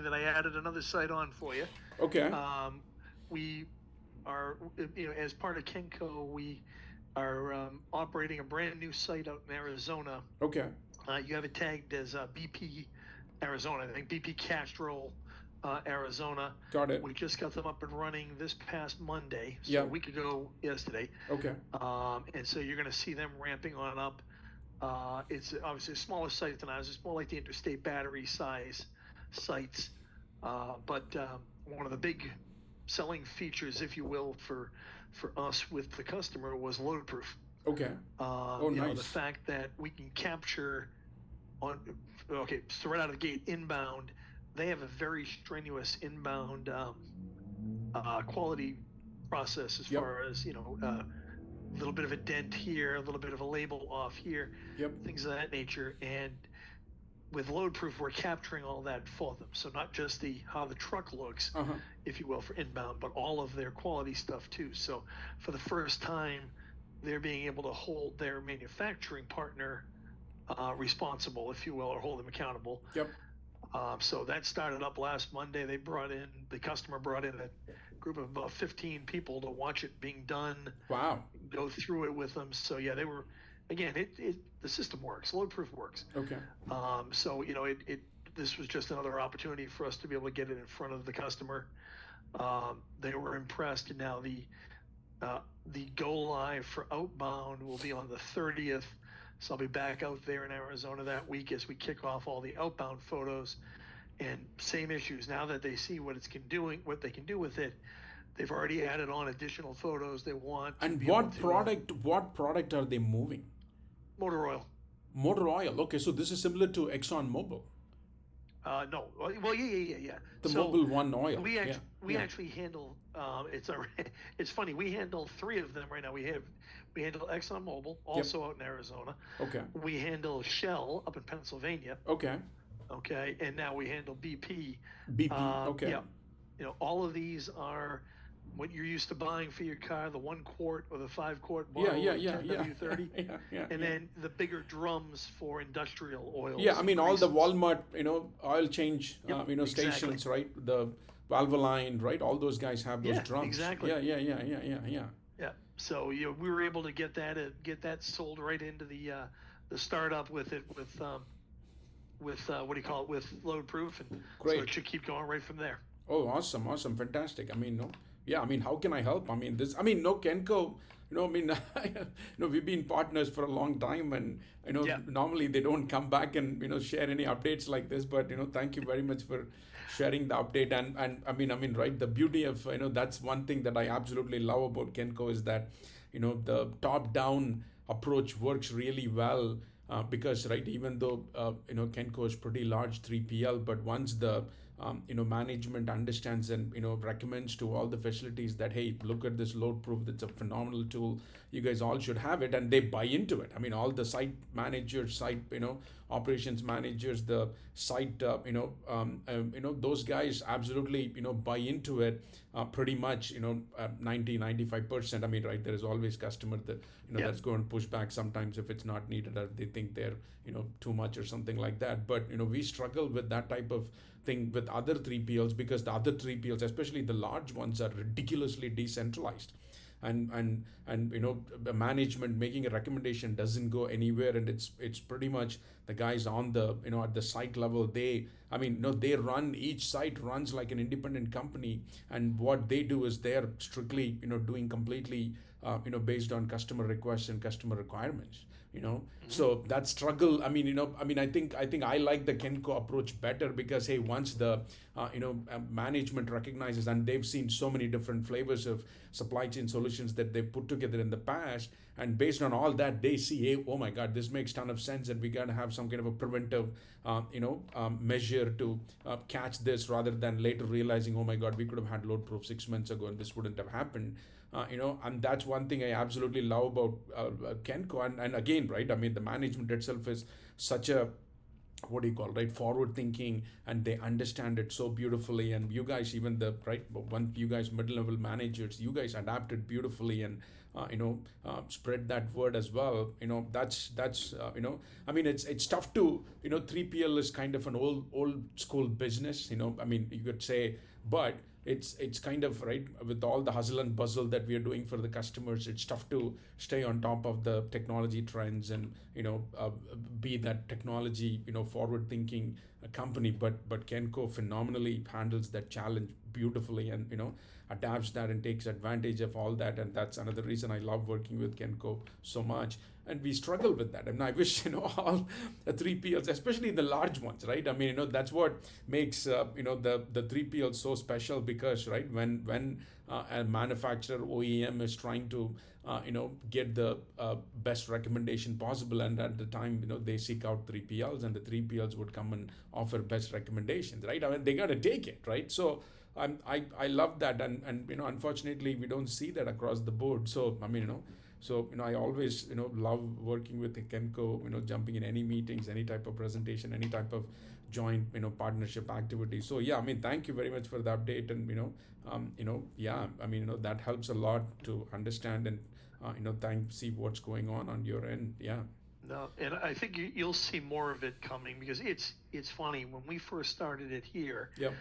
that I added another site on for you. Okay. Um, we are, as part of Kenco, we are operating a brand new site out in Arizona. Okay. You have it tagged as BP Arizona, I think BP Castro, Arizona. Got it. We just got them up and running this past Monday, so a Yeah. week ago yesterday. Okay. And so you're going to see them ramping on up. It's obviously a smaller site than ours. It's more like the interstate battery size sites. But one of the big selling features, if you will, for us with the customer was LoadProof. Okay. Oh, The nice. fact that we can capture on, okay, so right out of the gate, inbound, they have a very strenuous inbound quality process as Yep. far as, a little bit of a dent here, a little bit of a label off here, Yep. things of that nature. And with LoadProof, we're capturing all that for them. So not just how the truck looks, Uh-huh. if you will, for inbound, but all of their quality stuff too. So for the first time, they're being able to hold their manufacturing partner responsible, if you will, or hold them accountable. Yep. So that started up last Monday. The customer brought in a group of about 15 people to watch it being done, Wow. go through it with them. So yeah, they were, again, the system works, LoadProof works. Okay. So this was just another opportunity for us to be able to get it in front of the customer. They were impressed, and now the go live for outbound will be on the 30th. So I'll be back out there in Arizona that week as we kick off all the outbound photos. And same issues. Now that they see what they can do with it, they've already added on additional photos. They want to And be able what to product? What product are they moving? motor oil. Motor oil. Okay, so this is similar to Exxon Mobil, No, well, yeah. the So Mobil One oil. we Yeah. actually we Yeah. actually handle it's funny, we handle three of them right now. We handle ExxonMobil, Yep. also out in Arizona. Okay. We handle Shell up in Pennsylvania. Okay. Okay, and now we handle BP. BP. Okay. Yeah, all of these are what you're used to buying for your car, the 1 quart or the 5 quart Yeah. bottle Yeah. of Yeah. Yeah. 10W30, Yeah. Yeah. and Yeah. then the bigger drums for industrial Yeah, oils I and mean all the greases. Walmart, oil change, Yep, exactly. stations, right? The Valvoline, right? All those guys have those Yeah, drums. exactly. Yeah, yeah, yeah, yeah, yeah, yeah. Yeah. So we were able to get that sold right into the startup with it with what do you call it, with LoadProof, and so it Great. should keep going right from there. Oh, awesome, awesome, fantastic. I mean, no, yeah. I mean, how can I help? I mean, this. I mean, no, Kenco. I mean, we've been partners for a long time, and Yeah. normally they don't come back and share any updates like this. But thank you very much for sharing the update. And I mean, right. The beauty of that's one thing that I absolutely love about Kenco is that the top down approach works really well. Because right, even though Kenco is pretty large 3PL, but once the management understands and recommends to all the facilities that, hey, look at this load proof, that's a phenomenal tool, you guys all should have it, and they buy into it. I mean, all the site managers, site operations managers, the site those guys absolutely buy into it, pretty much 90-95%. I mean, right, there is always customer that Yeah. that's going to push back sometimes if it's not needed, or they think they're too much or something like that. But we struggle with that type of thing with other 3PLs, because the other 3PLs, especially the large ones, are ridiculously decentralized. And the management making a recommendation doesn't go anywhere, and it's pretty much the guys on the at the site level. They run, each site runs like an independent company, and what they do is they're strictly doing completely based on customer requests and customer requirements. Hmm. So that struggle, I think I like the Kenco approach better, because hey, once the management recognizes, and they've seen so many different flavors of supply chain solutions that they've put together in the past, and based on all that, they see, hey, oh my god, this makes ton of sense, and we gotta have some kind of a preventive measure to catch this, rather than later realizing, oh my god, we could have had load proof 6 months ago and this wouldn't have happened. And that's one thing I absolutely love about Kenco. And again, right, I mean, the management itself is such a what do you call, right, forward thinking, and they understand it so beautifully. And you guys, even the right one, you guys middle level managers, you guys adapted beautifully, and spread that word as well. That's I mean, it's tough to, 3PL is kind of an old school business, I mean, you could say. But it's kind of right, with all the hustle and bustle that we are doing for the customers, it's tough to stay on top of the technology trends, and be that technology, forward thinking company. But Kenco phenomenally handles that challenge beautifully, and adapts that and takes advantage of all that. And that's another reason I love working with Kenco so much. And we struggle with that, and I wish, all the 3PLs, especially the large ones, right? I mean, that's what makes the 3PL so special, because right, when a manufacturer, OEM, is trying to get the best recommendation possible, and at the time, they seek out 3PLs, and the 3PLs would come and offer best recommendations, right? I mean, they got to take it, right? So I love that. And unfortunately, we don't see that across the board. So I mean, I always love working with the Kenco, jumping in any meetings, any type of presentation, any type of joint partnership activity. So yeah, I mean, thank you very much for the update. And yeah, I mean, that helps a lot to understand, and see what's going on your end. Yeah. No, and I think you'll see more of it coming, because it's funny, when we first started it here. Yep.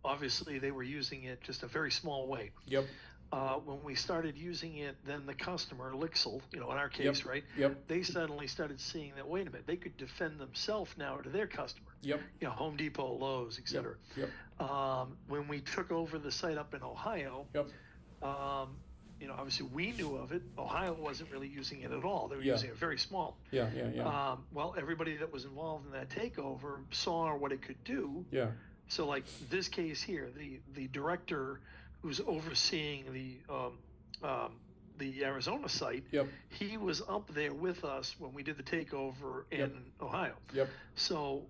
Obviously they were using it just a very small way. Yep. When we started using it, then the customer, Lixel, in our case, Yep. right? Yep. They suddenly started seeing that, wait a minute, they could defend themselves now to their customer. Yep. Home Depot, Lowe's, etc. Yep. When we took over the site up in Ohio, Yep. Obviously we knew of it. Ohio wasn't really using it at all. They were Yeah. using it very small. Yeah. Well, everybody that was involved in that takeover saw what it could do. Yeah. So, like this case here, the director who's overseeing the Arizona site, Yep. he was up there with us when we did the takeover in Yep. Ohio. Yep. So,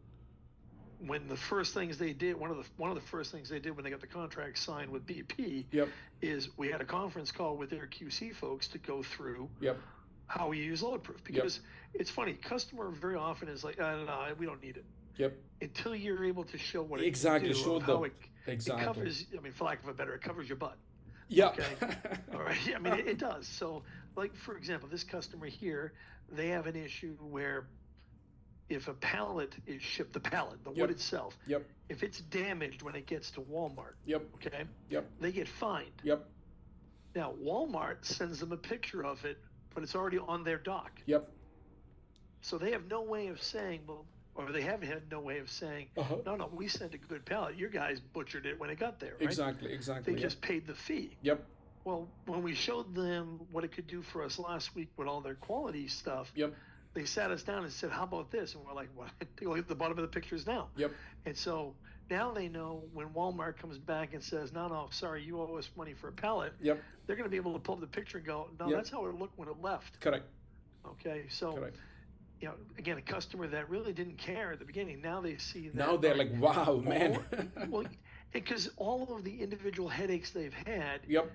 when the first things they did, one of the first things they did when they got the contract signed with BP, Yep. is we had a conference call with their QC folks to go through Yep. how we use LoadProof, because it's funny, customer very often is like, no, we don't need it. Yep. Until you're able to show what Exactly. it can do, Show of how them. Exactly. it covers. I mean, for lack of a better, it covers your butt. Yeah. Okay. All right. I mean, it does. So, like for example, this customer here, they have an issue where if a pallet is shipped, the pallet, the wood itself, Yep. if it's damaged when it gets to Walmart, Yep. okay, Yep. they get fined. Yep. Now, Walmart sends them a picture of it, but it's already on their dock. Yep. So they have no way of saying, well, or they have had no way of saying, no, we sent a good pallet. Your guys butchered it when it got there, right? Exactly. They just paid the fee. Yep. Well, when we showed them what it could do for us last week with all their quality stuff, Yep. they sat us down and said, how about this? And we're like, what? Take a look at the bottom of the pictures now. Yep. And so now they know when Walmart comes back and says, no, sorry, you owe us money for a pallet. Yep. They're going to be able to pull up the picture and go, no, that's how it looked when it left. Correct. Okay. So, Correct. Again, a customer that really didn't care at the beginning, now they see that. Now they're like, wow, man. Well, because all of the individual headaches they've had, Yep.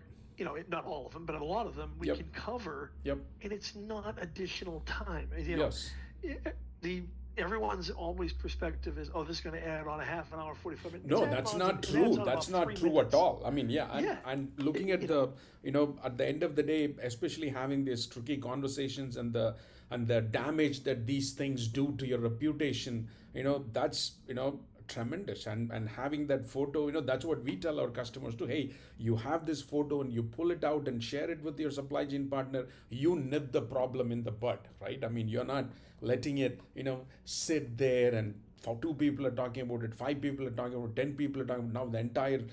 Not all of them, but a lot of them we Yep. can cover. Yep. And it's not additional time. Yes. Everyone's always perspective is, this is going to add on a half an hour, 45 minutes. No, that's not true. That's not true at all. I mean, and looking at the, at the end of the day, especially having these tricky conversations and the damage that these things do to your reputation, that's, tremendous. And having that photo, that's what we tell our customers too. Hey, you have this photo and you pull it out and share it with your supply chain partner, you nip the problem in the bud, right? I mean, you're not letting it, sit there and 2 people are talking about it, 5 people are talking about it, 10 people are talking about it. Now the entire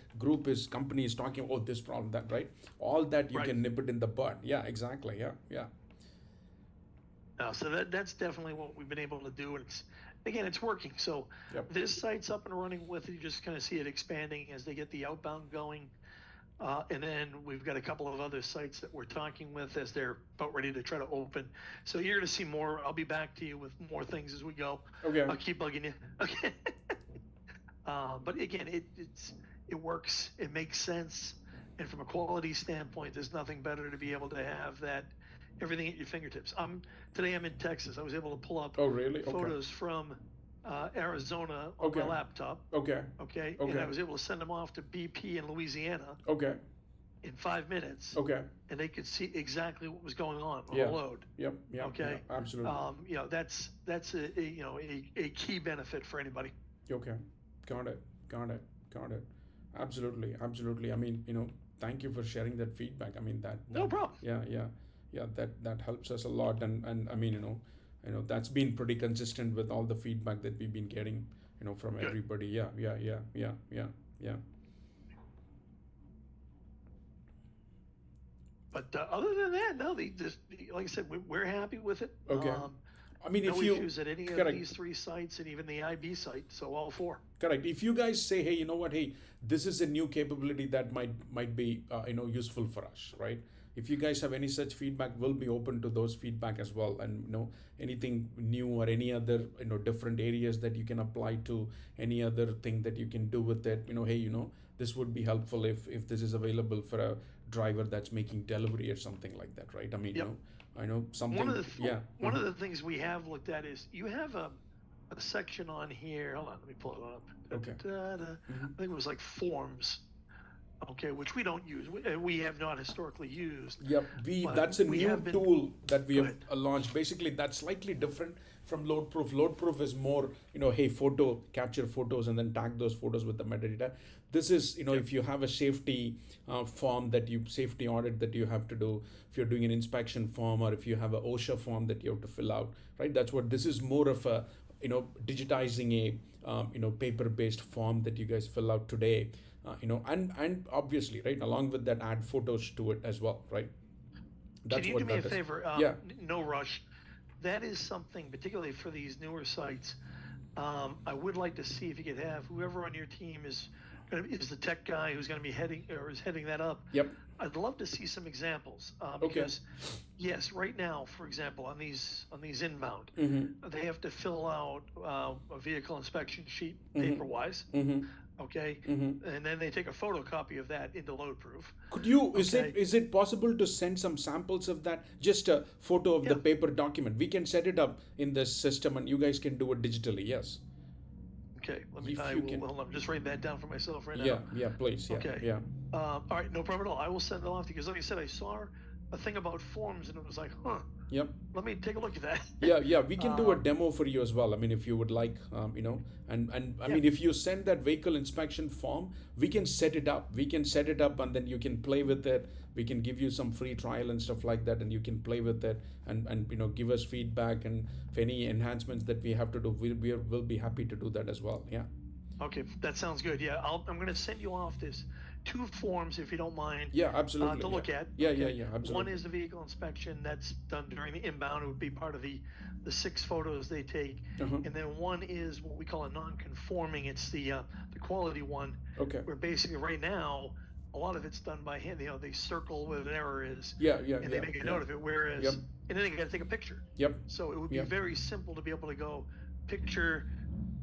company is talking about this problem, that, right? All that you can nip it in the bud. Yeah, exactly. Yeah. So that's definitely what we've been able to do. And it's working. So this site's up and running with it. You just kind of see it expanding as they get the outbound going. And then we've got a couple of other sites that we're talking with as they're about ready to try to open. So you're going to see more. I'll be back to you with more things as we go. Okay. I'll keep bugging you. Okay. But again, it works. It makes sense. And from a quality standpoint, there's nothing better to be able to have that everything at your fingertips. Today I'm in Texas. I was able to pull up really? photos from Arizona on my Okay. laptop. Okay. Okay, and I Okay. was able to send them off to BP in Louisiana Okay. in 5 minutes, Okay. and they could see exactly what was going on a Yeah. load. Yep. Yeah. Yeah. Okay, Absolutely. that's a key benefit for anybody. Okay. Got it. Got it. Got it. Absolutely. Absolutely. I mean, thank you for sharing that feedback. I mean, No problem. yeah, yeah, yeah, that helps us a lot. And I mean, that's been pretty consistent with all the feedback that we've been getting, from Good. everybody. Yeah. Yeah. Yeah. Yeah. Yeah. Yeah. But other than that, no, like I said, we're happy with it. Okay. I mean, No if you issues at any of correct. these 3 sites and even the IB site. So all 4. Correct. If you guys say, hey, you know what, hey, this is a new capability that might be useful for us, right? If you guys have any such feedback, we'll be open to those feedback as well. And anything new or any other different areas that you can apply to, any other thing that you can do with it. Hey, this would be helpful if this is available for a driver that's making delivery or something like that, right? I mean, Yep. I know something. Yeah. One of the things we have looked at is you have a section on here. Hold on, let me pull it up. Okay. I think it was like forms. Okay, which we don't use. We have not historically used. Yep, but that's a we new have been- tool that we Go have ahead. launched. Basically, that's slightly different from LoadProof. LoadProof is more, hey, capture photos and then tag those photos with the metadata. This is, if you have a safety safety audit that you have to do, if you're doing an inspection form, or if you have a OSHA form that you have to fill out, right? That's what this is more of a, digitizing a, paper-based form that you guys fill out today. And obviously, right, along with that, add photos to it as well, right? Can you do me a that is. favor? Yeah. No rush. That is something, particularly for these newer sites. I would like to see if you could have whoever on your team is the tech guy who's going to be heading that up. Yep. I'd love to see some examples Okay. because, yes, right now, for example, on these inbound, Mm-hmm. they have to fill out a vehicle inspection sheet Mm-hmm. paper-wise. Mm-hmm. Okay, Mm-hmm. and then they take a photocopy of that into LoadProof. Could you? Okay. Is it possible to send some samples of that? Just a photo of the Yeah. paper document. We can set it up in the system, and you guys can do it digitally. Yes. Okay, If you can. hold on, I'm just writing that down for myself right Yeah. now. Yeah. Please. Yeah. Okay. Yeah. All right, no problem at all. I will send it off to you because, like I said, I saw a thing about forms and it was like, Yep. let me take a look at that. Yeah, we can do a demo for you as well. I mean, if you would like, and I Yeah. mean, if you send that vehicle inspection form, we can set it up. We can set it up, and then you can play with it. We can give you some free trial and stuff like that, and you can play with it, and give us feedback, and if any enhancements that we have to do, we'll be happy to do that as well. Yeah. Okay, that sounds good. Yeah, I'm going to send you off this 2 forms if you don't mind. Yeah, absolutely. To look at. Yeah, Okay. yeah, absolutely. One is the vehicle inspection that's done during the inbound. It would be part of the 6 photos they take, Uh-huh. and then one is what we call a non-conforming. It's the quality one. Okay. Where basically right now a lot of it's done by hand. They circle where an error is. Yeah, and they make a note of it. Whereas, Yep. and then they got to take a picture. Yep. So it would be Yep. very simple to be able to go picture,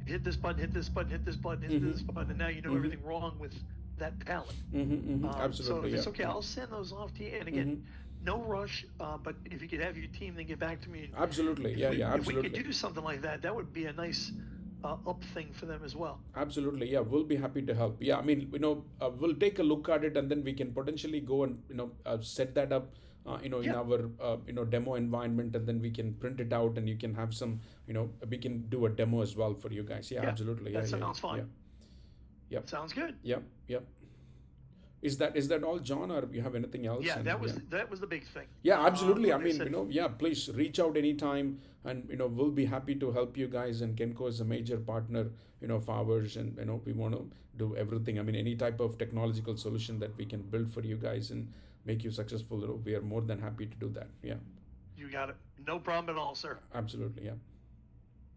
hit this button, hit this button, hit this button, hit Mhm. this button, and now you know Mhm. everything wrong with that palette. Absolutely. So if it's yeah. okay, I'll send those off to you. And again, no rush. But if you could have your team then get back to me. Absolutely. Yeah, If absolutely. we could do something like that, that would be a nice up thing for them as well. Absolutely, yeah, we'll be happy to help. Yeah, I mean, we'll take a look at it, and then we can potentially go and set that up, in our demo environment, and then we can print it out, and you can have some, we can do a demo as well for you guys. Yeah, absolutely. That Yeah, sounds fine. Yeah. Yep. Sounds good. Yep. Is that all, John, or you have anything else? Yeah, that was the big thing. Yeah, absolutely. I like mean, said, please reach out anytime, and we'll be happy to help you guys. And Kenco is a major partner, of ours, and we want to do everything. I mean, any type of technological solution that we can build for you guys and make you successful, we are more than happy to do that. Yeah. You got it. No problem at all, sir. Absolutely. Yeah.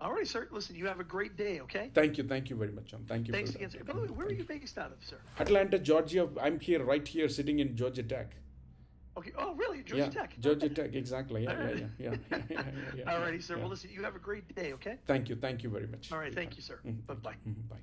All right, sir. Listen, you have a great day, okay? Thank you very much, John. Thank you. Thanks for again, that. sir. By the way, where are you based out of, sir? Atlanta, Georgia. I'm right here, sitting in Georgia Tech. Okay. Oh, really? Georgia Tech? Georgia Tech, exactly. All right. Yeah. All righty, sir. Yeah. Well, listen, you have a great day, okay? Thank you very much. All right, thank you, sir. Bye-bye. Bye.